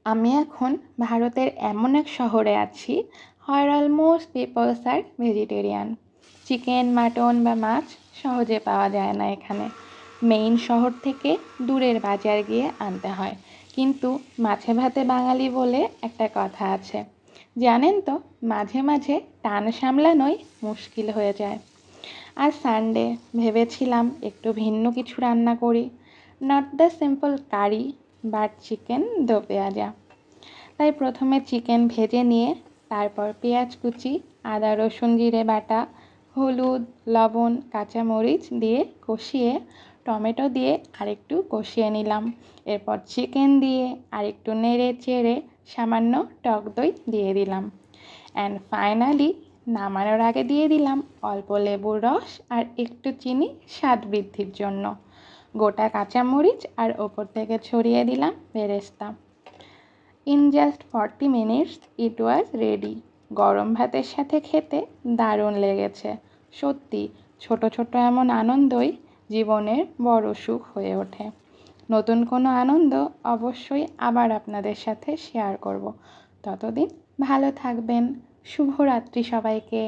আমি এখন ভারতের এমন এক শহরে আছি where almost peoples are vegetarian. Chicken, mutton বা মাছ সহজে পাওয়া যায় না এখানে। মেইন শহর থেকে দূরের বাজার গিয়ে আনতে হয়। কিন্তু মাছে ভাতে বাঙালি বলে একটা কথা আছে, জানেন তো? মাঝে মাঝে টান সামলানোই মুশকিল হয়ে যায়। আর সানডে ভেবেছিলাম একটু ভিন্ন কিছু রান্না করি, not the simple curry but chicken dopiaza. তাই প্রথমে চিকেন ভেজে নিয়ে তারপর পেঁয়াজ কুচি, আদা রসুন জিরে বাটা, হলুদ, লবণ, কাঁচামরিচ দিয়ে কষিয়ে টমেটো দিয়ে আরেকটু কষিয়ে নিলাম। এরপর চিকেন দিয়ে আরেকটু নেড়ে চেড়ে সামান্য টক দই দিয়ে দিলাম। অ্যান্ড ফাইনালি নামানোর আগে দিয়ে দিলাম অল্প লেবুর রস আর একটু চিনি স্বাদ বৃদ্ধির জন্য। গোটা কাঁচামরিচ আর ওপর থেকে ছড়িয়ে দিলাম বেরেস্তা। In just 40 minutes it was ready. গরম ভাতের সাথে খেতে দারুণ লেগেছে। সত্যি ছোট ছোট এমন আনন্দই জীবনের বড় সুখ হয়ে ওঠে। নতুন কোনো আনন্দ অবশ্যই আবার আপনাদের সাথে শেয়ার করব। ততদিন ভালো থাকবেন। শুভরাত্রি সবাইকে।